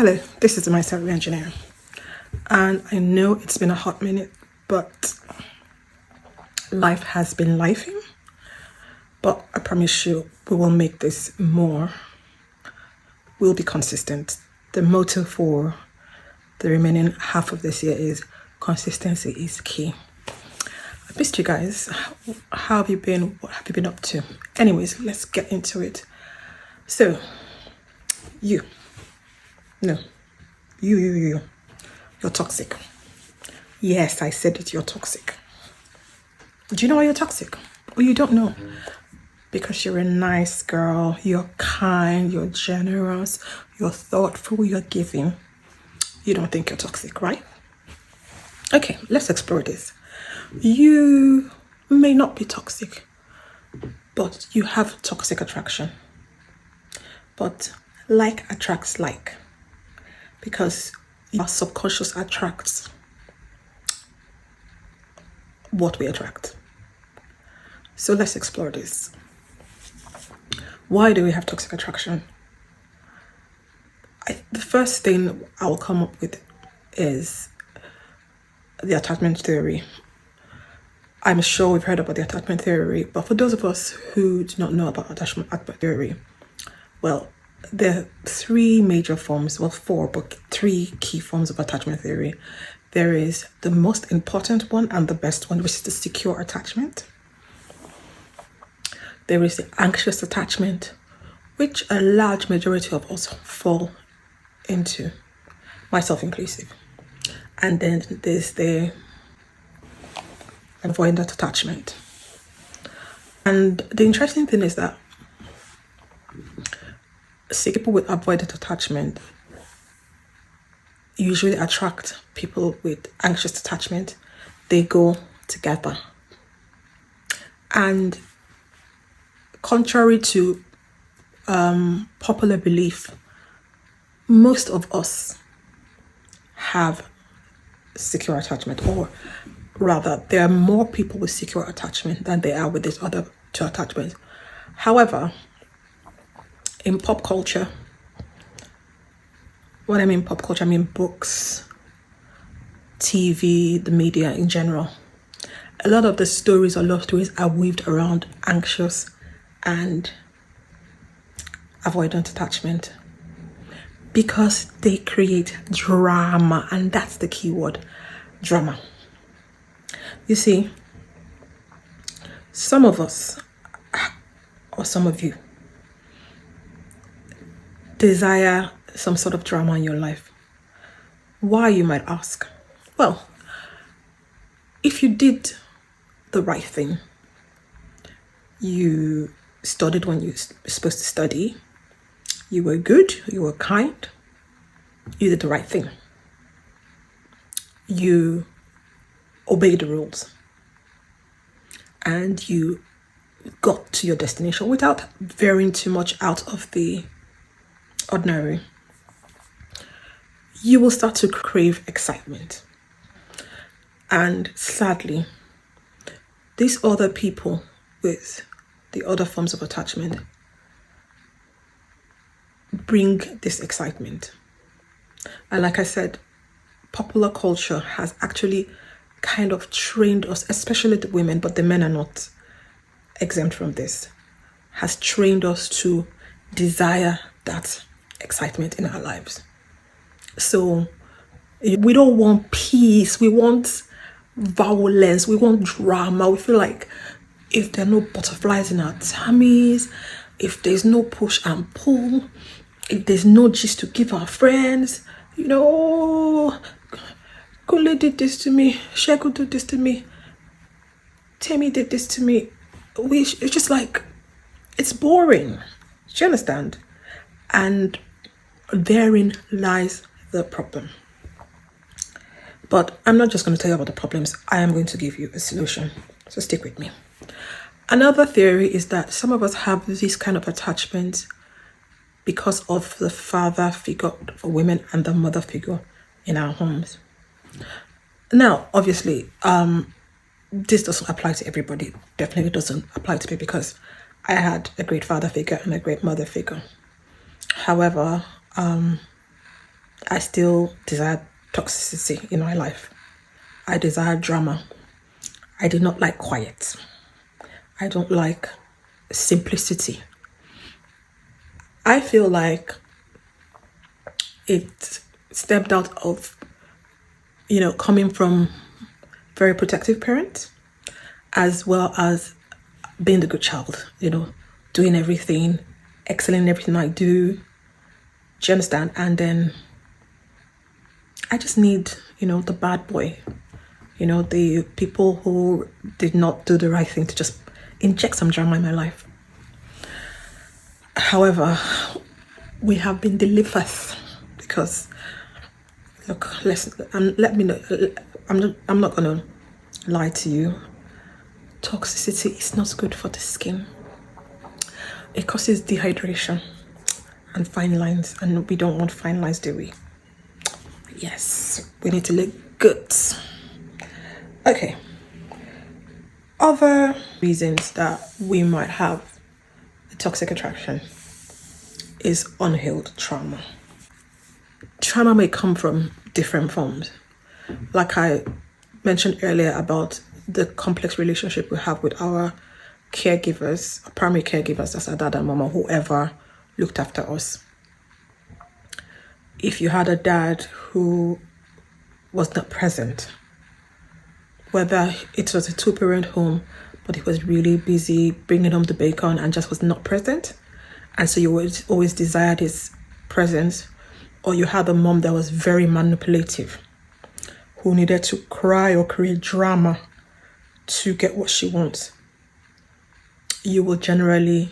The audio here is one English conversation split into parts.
Hello, this is my salary engineer, and I know it's been a hot minute, but life has been lifing. But I promise you, we will make this more. We'll be consistent. The motto for the remaining half of this year is consistency is key. I missed you guys. How have you been? What have you been up to? Anyways, let's get into it. So, you. You're toxic. Yes, I said it, you're toxic. Do you know why you're toxic? Or you don't know? Because you're a nice girl, you're kind, you're generous, you're thoughtful, you're giving. You don't think you're toxic, right? Okay, let's explore this. You may not be toxic, but you have toxic attraction. But like attracts like. Because your subconscious attracts what we attract. So let's explore this. Why do we have toxic attraction? The first thing I'll come up with is the attachment theory. I'm sure we've heard about the attachment theory, but for those of us who do not know about attachment theory, well, there are three major forms, well, four, but three key forms of attachment theory. There is the most important one and the best one, which is the secure attachment. There is the anxious attachment, which a large majority of us fall into, myself inclusive. And then there's the avoidant attachment. And the interesting thing is that people with avoidant attachment usually attract people with anxious attachment. They go together. And contrary to popular belief, most of us have secure attachment, or rather, there are more people with secure attachment than there are with these other two attachments. However, in pop culture, what I mean pop culture, I mean books, TV, the media in general. A lot of the stories or love stories are weaved around anxious and avoidant attachment because they create drama, and that's the key word, drama. You see, some of us, or some of you, desire some sort of drama in your life. Why, you might ask? Well, if you did the right thing, you studied when you were supposed to study, you were good, you were kind, you did the right thing, you obeyed the rules, and you got to your destination without veering too much out of the ordinary, you will start to crave excitement. And sadly, these other people with the other forms of attachment bring this excitement. And like I said, popular culture has actually kind of trained us, especially the women, but the men are not exempt from this, has trained us to desire that excitement in our lives. So we don't want peace, we want violence, we want drama. We feel like if there are no butterflies in our tummies, if there's no push and pull, if there's no gist to give our friends, Kule did this to me, Sheku did this to me, Temi did this to me. It's just like, it's boring. Do you understand? And therein lies the problem. But I'm not just going to tell you about the problems. I am going to give you a solution. So stick with me. Another theory is that some of us have this kind of attachment because of the father figure for women and the mother figure in our homes. Now, obviously, this doesn't apply to everybody. Definitely doesn't apply to me because I had a great father figure and a great mother figure. However, I still desire toxicity in my life. I desire drama. I do not like quiet. I don't like simplicity. I feel like it stepped out of, coming from very protective parents, as well as being the good child, doing everything, excelling in everything I do. Do you understand? And then I just need, the bad boy, the people who did not do the right thing to just inject some drama in my life. However, we have been delivered because, look, let me know. I'm not gonna lie to you. Toxicity is not good for the skin. It causes dehydration and fine lines, and we don't want fine lines, do we? Yes, we need to look good. Okay. Other reasons that we might have a toxic attraction is unhealed trauma. Trauma may come from different forms. Like I mentioned earlier about the complex relationship we have with our caregivers, our primary caregivers, that's our dad and mom or whoever looked after us. If you had a dad who was not present, whether it was a two-parent home, but he was really busy bringing home the bacon and just was not present, and so you would always desired his presence, or you had a mom that was very manipulative, who needed to cry or create drama to get what she wants, you will generally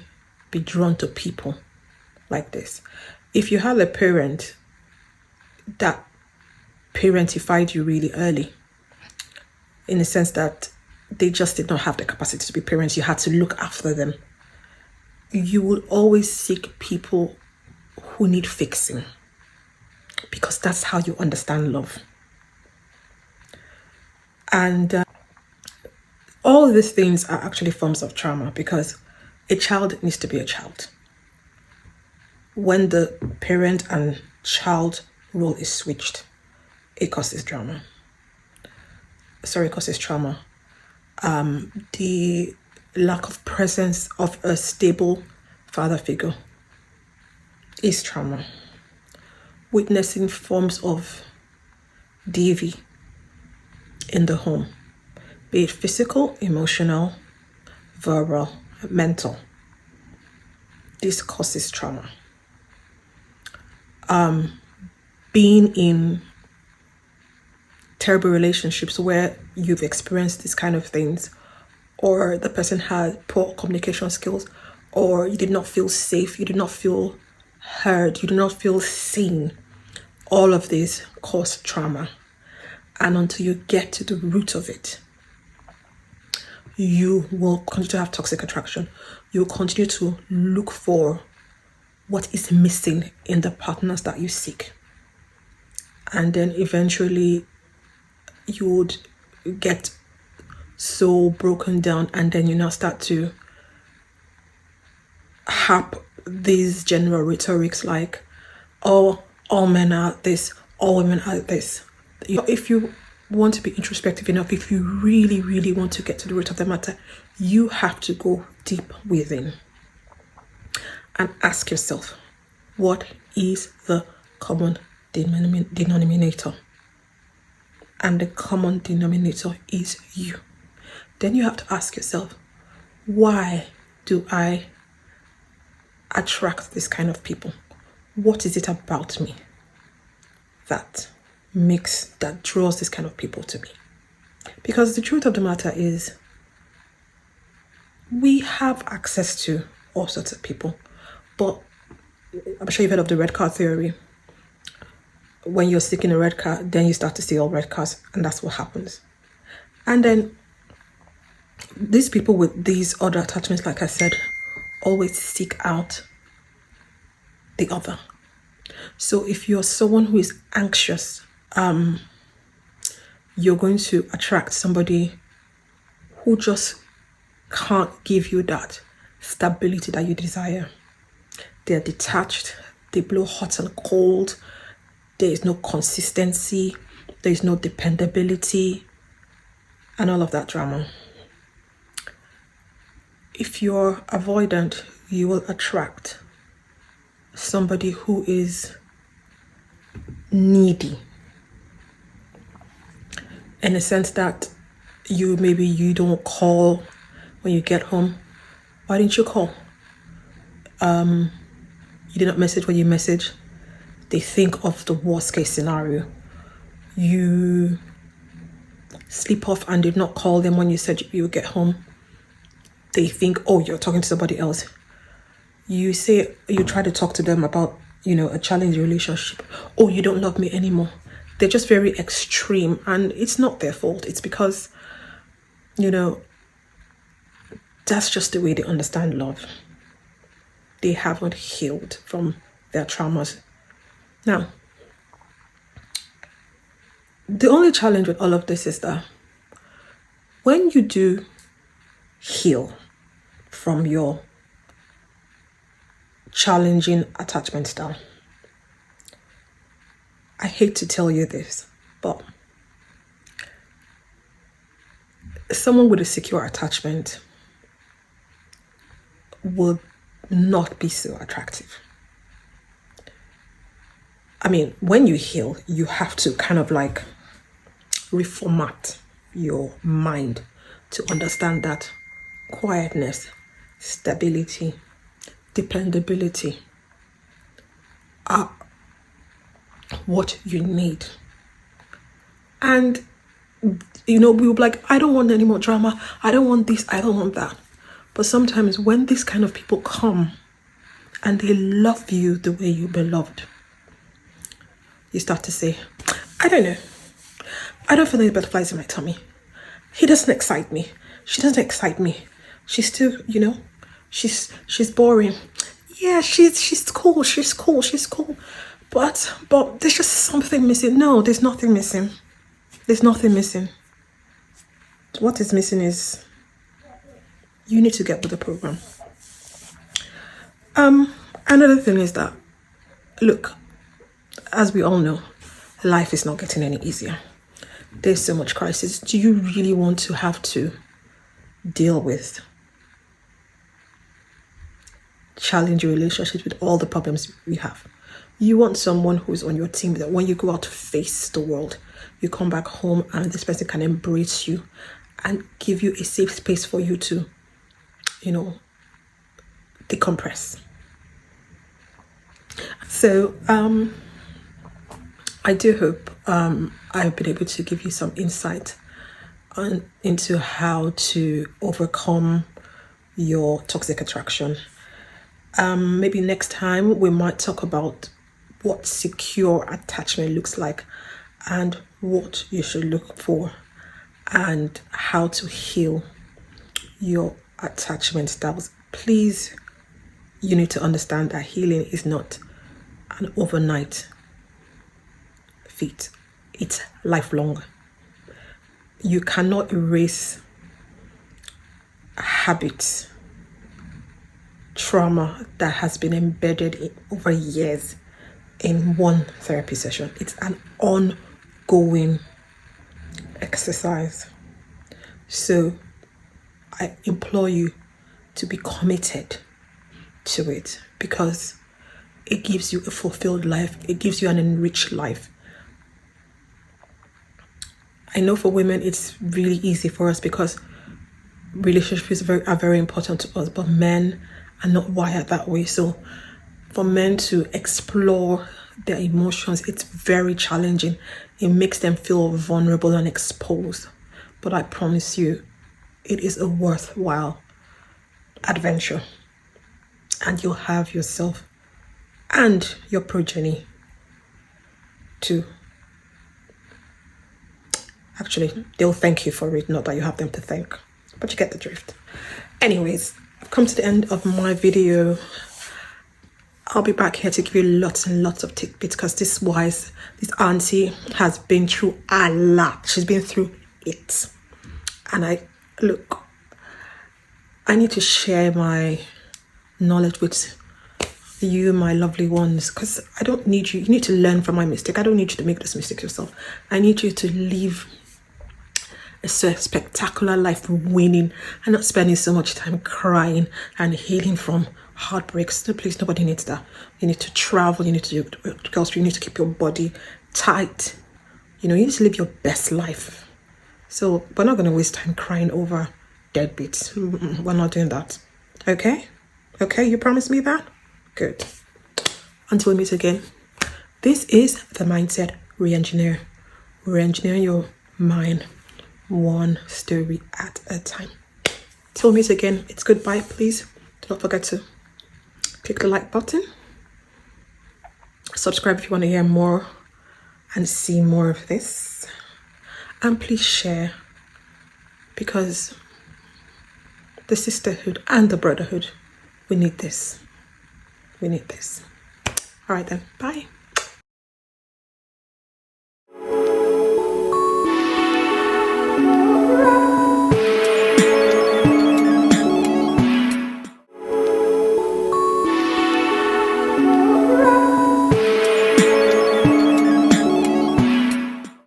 be drawn to people like this. If you had a parent that parentified you really early, in the sense that they just did not have the capacity to be parents, you had to look after them, you will always seek people who need fixing, because that's how you understand love. And all these things are actually forms of trauma, because a child needs to be a child. When the parent and child role is switched, it causes trauma. The lack of presence of a stable father figure is trauma. Witnessing forms of DV in the home, be it physical, emotional, verbal, mental, this causes trauma. Being in terrible relationships where you've experienced these kind of things, or the person had poor communication skills, or you did not feel safe, you did not feel heard, you did not feel seen, all of this cause trauma. And until you get to the root of it, you will continue to have toxic attraction. You will continue to look for what is missing in the partners that you seek. And then eventually you would get so broken down, and then you now start to harp these general rhetorics like, oh, all men are this, all women are this. If you want to be introspective enough, if you really, really want to get to the root of the matter, you have to go deep within and ask yourself, what is the common denominator? And the common denominator is you. Then you have to ask yourself, why do I attract this kind of people? What is it about me that draws this kind of people to me? Because the truth of the matter is, we have access to all sorts of people, but I'm sure you've heard of the red card theory. When you're seeking a red card, then you start to see all red cards, and that's what happens. And then these people with these other attachments, like I said, always seek out the other. So if you're someone who is anxious, you're going to attract somebody who just can't give you that stability that you desire. They're detached, they blow hot and cold, there is no consistency, there is no dependability, and all of that drama. If you're avoidant, you will attract somebody who is needy, in the sense that maybe you don't call when you get home. Why didn't you call? You did not message when you message. They think of the worst case scenario. You sleep off and did not call them when you said you would get home. They think, oh, you're talking to somebody else. You try to talk to them about, a challenging relationship. Oh, you don't love me anymore. They're just very extreme, and it's not their fault. It's because, that's just the way they understand love. They haven't healed from their traumas. Now, the only challenge with all of this is that when you do heal from your challenging attachment style, I hate to tell you this, but someone with a secure attachment will not be so attractive. I mean, when you heal, you have to kind of like reformat your mind to understand that quietness, stability, dependability are what you need. And we will be like, I don't want any more drama, I don't want this, I don't want that. But sometimes when these kind of people come and they love you the way you've been loved, you start to say, I don't know, I don't feel any butterflies in my tummy. He doesn't excite me. She doesn't excite me. She's still, she's boring. Yeah, she's cool. But there's just something missing. No, there's nothing missing. There's nothing missing. What is missing is you need to get with the program. Another thing is that, look, as we all know, life is not getting any easier. There's so much crisis. Do you really want to have to deal with challenging relationships with all the problems we have? You want someone who's on your team, that when you go out to face the world, you come back home and this person can embrace you and give you a safe space for you to, decompress. So, I do hope I've been able to give you some insight into how to overcome your toxic attraction. Maybe next time we might talk about what secure attachment looks like and what you should look for and how to heal your attachment styles. Please, you need to understand that healing is not an overnight feat. It's lifelong. You cannot erase habits, trauma that has been embedded over years in one therapy session. It's an ongoing exercise. So I implore you to be committed to it, because it gives you a fulfilled life. It gives you an enriched life. I know for women it's really easy for us because relationships are very important to us, but men are not wired that way. So for men to explore their emotions, it's very challenging. It makes them feel vulnerable and exposed. But I promise you, it is a worthwhile adventure. And you'll have yourself and your progeny to, actually, they'll thank you for it, not that you have them to thank, but you get the drift. Anyways, I've come to the end of my video. I'll be back here to give you lots and lots of tidbits, because this auntie has been through a lot. She's been through it. And I need to share my knowledge with you, my lovely ones, because I don't need you. You need to learn from my mistake. I don't need you to make this mistake yourself. I need you to live a spectacular life, winning, and not spending so much time crying and healing from heartbreaks. No, please, nobody needs that. You need to travel. You need to do girls. You need to keep your body tight. You need to live your best life. So we're not going to waste time crying over deadbeats. We're not doing that. Okay? Okay, you promise me that? Good. Until we meet again, this is the Mindset Re-Engineer. Re-engineering your mind one story at a time. Till we meet again, it's goodbye. Please do not forget to click the like button. Subscribe if you want to hear more and see more of this. And please share, because the sisterhood and the brotherhood, we need this. We need this. All right then, bye.